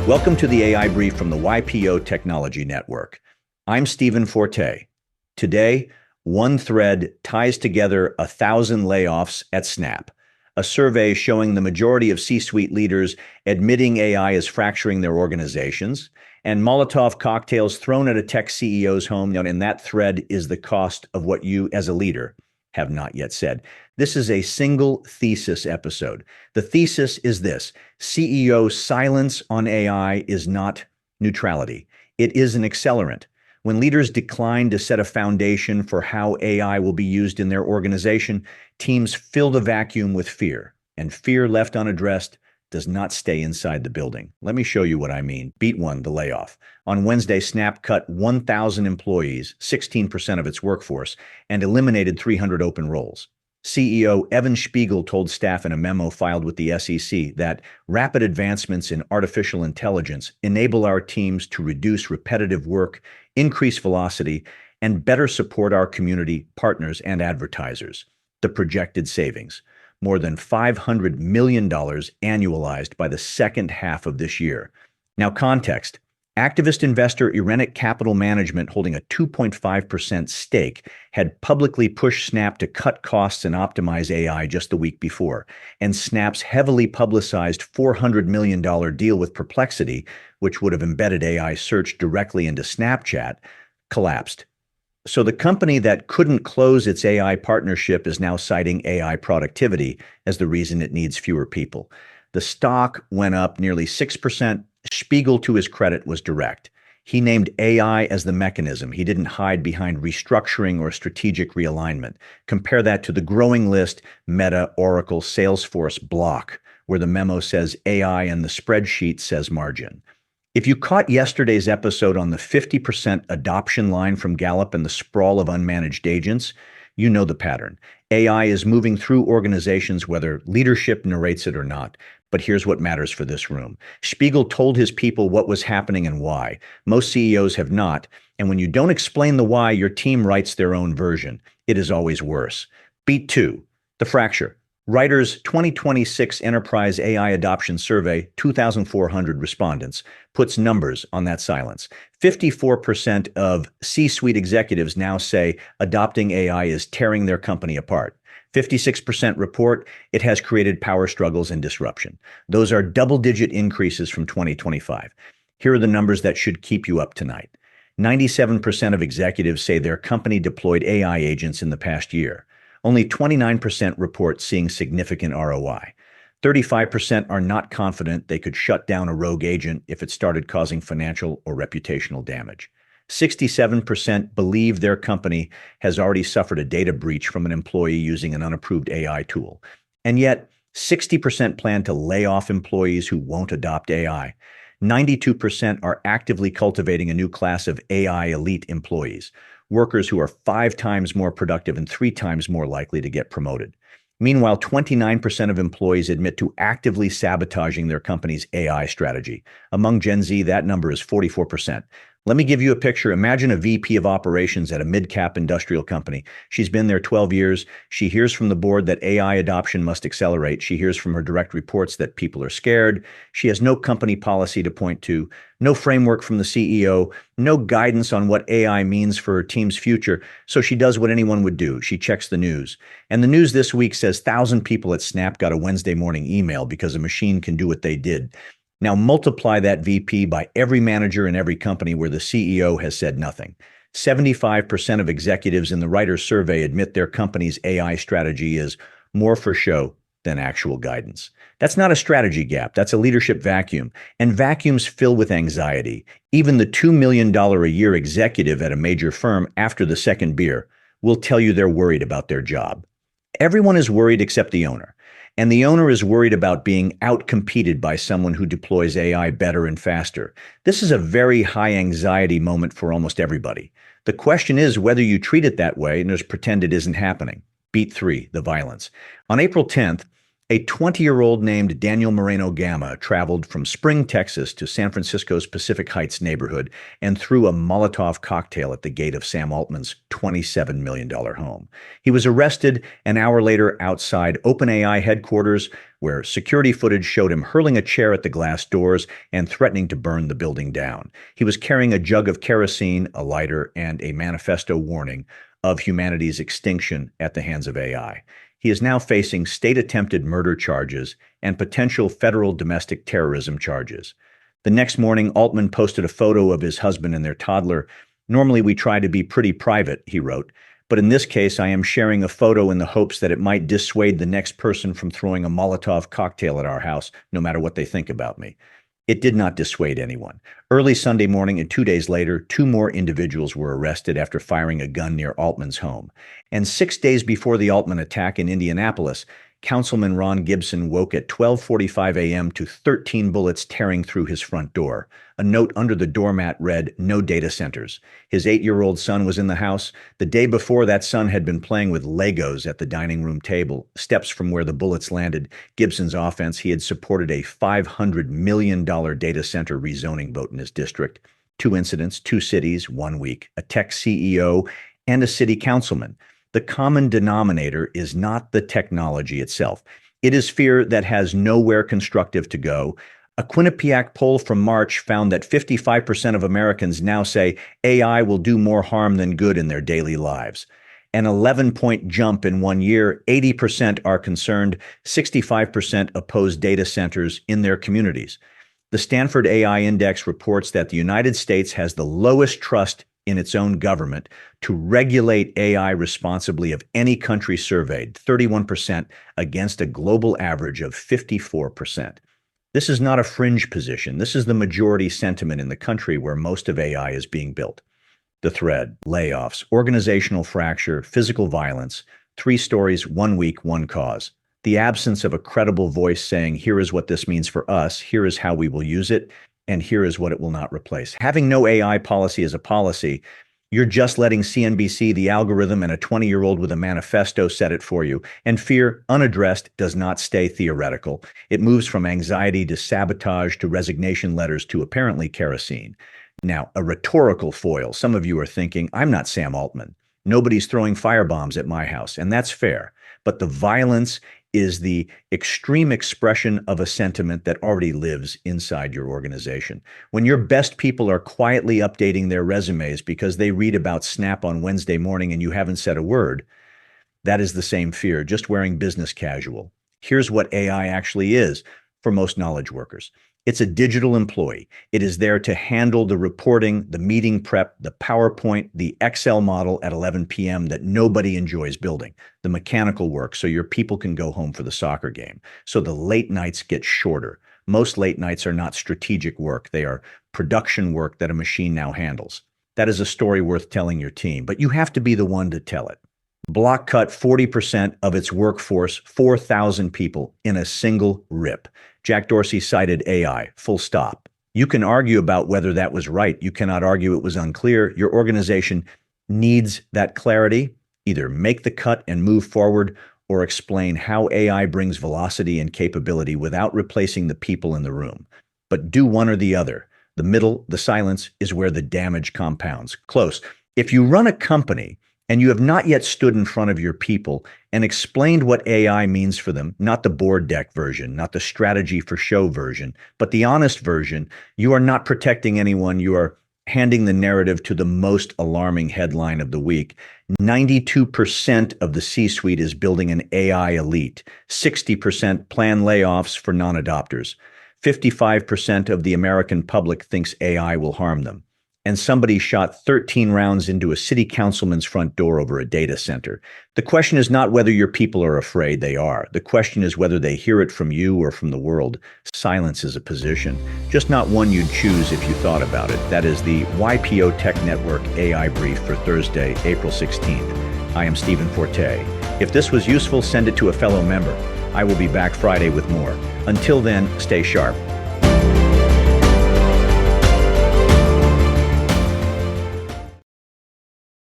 Welcome to the AI Brief from the YPO Technology Network. I'm Stephen Forte. Today, one thread ties together 1,000 layoffs at Snap, a survey showing the majority of C-suite leaders admitting AI is fracturing their organizations, and Molotov cocktails thrown at a tech CEO's home, and that thread is the cost of what you, as a leader, have not yet said. This is a single thesis episode. The thesis is this: CEO silence on AI is not neutrality. It is an accelerant. When leaders decline to set a foundation for how AI will be used in their organization, teams fill the vacuum with fear, and fear left unaddressed does not stay inside the building. Let me show you what I mean. Beat one, the layoff. On Wednesday, Snap cut 1,000 employees, 16% of its workforce, and eliminated 300 open roles. CEO Evan Spiegel told staff in a memo filed with the SEC that rapid advancements in artificial intelligence enable our teams to reduce repetitive work, increase velocity, and better support our community, partners, and advertisers. The projected savings: more than $500 million annualized by the second half of this year. Now, context. Activist investor Irenic Capital Management, holding a 2.5% stake, had publicly pushed Snap to cut costs and optimize AI just the week before, and Snap's heavily publicized $400 million deal with Perplexity, which would have embedded AI search directly into Snapchat, collapsed. So the company that couldn't close its AI partnership is now citing AI productivity as the reason it needs fewer people. The stock went up nearly 6%. Spiegel, to his credit, was direct. He named AI as the mechanism. He didn't hide behind restructuring or strategic realignment. Compare that to the growing list: Meta, Oracle, Salesforce, Block, where the memo says AI and the spreadsheet says margin. If you caught yesterday's episode on the 50% adoption line from Gallup and the sprawl of unmanaged agents, you know the pattern. AI is moving through organizations whether leadership narrates it or not. But here's what matters for this room. Spiegel told his people what was happening and why. Most CEOs have not. And when you don't explain the why, your team writes their own version. It is always worse. Beat two, the fracture. Reuters' 2026 Enterprise AI Adoption Survey, 2,400 respondents, puts numbers on that silence. 54% of C-suite executives now say adopting AI is tearing their company apart. 56% report it has created power struggles and disruption. Those are double-digit increases from 2025. Here are the numbers that should keep you up tonight. 97% of executives say their company deployed AI agents in the past year. Only 29% report seeing significant ROI. 35% are not confident they could shut down a rogue agent if it started causing financial or reputational damage. 67% believe their company has already suffered a data breach from an employee using an unapproved AI tool. And yet, 60% plan to lay off employees who won't adopt AI. 92% are actively cultivating a new class of AI elite employees, workers who are 5 times more productive and 3 times more likely to get promoted. Meanwhile, 29% of employees admit to actively sabotaging their company's AI strategy. Among Gen Z, that number is 44%. Let me give you a picture. Imagine a VP of operations at a mid-cap industrial company. She's been there 12 years. She hears from the board that AI adoption must accelerate. She hears from her direct reports that people are scared. She has no company policy to point to, no framework from the CEO, no guidance on what AI means for her team's future. So she does what anyone would do. She checks the news. And the news this week says 1,000 people at Snap got a Wednesday morning email because a machine can do what they did. Now multiply that VP by every manager in every company where the CEO has said nothing. 75% of executives in the Reuters survey admit their company's AI strategy is more for show than actual guidance. That's not a strategy gap. That's a leadership vacuum. And vacuums fill with anxiety. Even the $2 million a year executive at a major firm after the second beer will tell you they're worried about their job. Everyone is worried except the owner. And the owner is worried about being outcompeted by someone who deploys AI better and faster. This is a very high anxiety moment for almost everybody. The question is whether you treat it that way and just pretend it isn't happening. Beat three, the violence. On April 10th, A 20-year-old named Daniel Moreno Gama traveled from Spring, Texas to San Francisco's Pacific Heights neighborhood and threw a Molotov cocktail at the gate of Sam Altman's $27 million home. He was arrested an hour later outside OpenAI headquarters, where security footage showed him hurling a chair at the glass doors and threatening to burn the building down. He was carrying a jug of kerosene, a lighter, and a manifesto warning of humanity's extinction at the hands of AI. He is now facing state-attempted murder charges and potential federal domestic terrorism charges. The next morning, Altman posted a photo of his husband and their toddler. "Normally, we try to be pretty private," he wrote, "but in this case, I am sharing a photo in the hopes that it might dissuade the next person from throwing a Molotov cocktail at our house, no matter what they think about me." It did not dissuade anyone. Early Sunday morning and 2 days later, 2 more individuals were arrested after firing a gun near Altman's home. And 6 days before the Altman attack in Indianapolis, Councilman Ron Gibson woke at 12:45 a.m. to 13 bullets tearing through his front door. A note under the doormat read, "No data centers." His 8-year-old son was in the house. The day before, that son had been playing with Legos at the dining room table. Steps from where the bullets landed, Gibson's offense, he had supported a $500 million data center rezoning vote in his district. 2 incidents, 2 cities, 1 week, a tech CEO, and a city councilman. The common denominator is not the technology itself. It is fear that has nowhere constructive to go. A Quinnipiac poll from March found that 55% of Americans now say AI will do more harm than good in their daily lives. An 11-point jump in 1 year, 80% are concerned, 65% oppose data centers in their communities. The Stanford AI Index reports that the United States has the lowest trust in its own government to regulate AI responsibly of any country surveyed, 31% against a global average of 54%. This is not a fringe position. This is the majority sentiment in the country where most of AI is being built. The thread, layoffs, organizational fracture, physical violence, 3 stories, 1 week, 1 cause. The absence of a credible voice saying, here is what this means for us, here is how we will use it, and here is what it will not replace. Having no AI policy as a policy, you're just letting CNBC, the algorithm, and a 20-year-old with a manifesto set it for you. And fear, unaddressed, does not stay theoretical. It moves from anxiety to sabotage to resignation letters to apparently kerosene. Now, a rhetorical foil. Some of you are thinking, I'm not Sam Altman. Nobody's throwing firebombs at my house, and that's fair. But the violence is the extreme expression of a sentiment that already lives inside your organization. When your best people are quietly updating their resumes because they read about Snap on Wednesday morning and you haven't said a word, that is the same fear, just wearing business casual. Here's what AI actually is for most knowledge workers. It's a digital employee. It is there to handle the reporting, the meeting prep, the PowerPoint, the Excel model at 11 p.m. that nobody enjoys building, the mechanical work so your people can go home for the soccer game. So the late nights get shorter. Most late nights are not strategic work. They are production work that a machine now handles. That is a story worth telling your team, but you have to be the one to tell it. Block cut 40% of its workforce, 4,000 people in a single rip. Jack Dorsey cited AI, full stop. You can argue about whether that was right. You cannot argue it was unclear. Your organization needs that clarity. Either make the cut and move forward or explain how AI brings velocity and capability without replacing the people in the room. But do one or the other. The middle, the silence, is where the damage compounds. Close. If you run a company and you have not yet stood in front of your people and explained what AI means for them, not the board deck version, not the strategy for show version, but the honest version, you are not protecting anyone. You are handing the narrative to the most alarming headline of the week. 92% of the C-suite is building an AI elite. 60% plan layoffs for non-adopters. 55% of the American public thinks AI will harm them. And somebody shot 13 rounds into a city councilman's front door over a data center. The question is not whether your people are afraid. They are. The question is whether they hear it from you or from the world. Silence is a position, just not one you'd choose if you thought about it. That is the YPO Tech Network AI Brief for Thursday, April 16th. I am Stephen Forte. If this was useful, send it to a fellow member. I will be back Friday with more. Until then, stay sharp.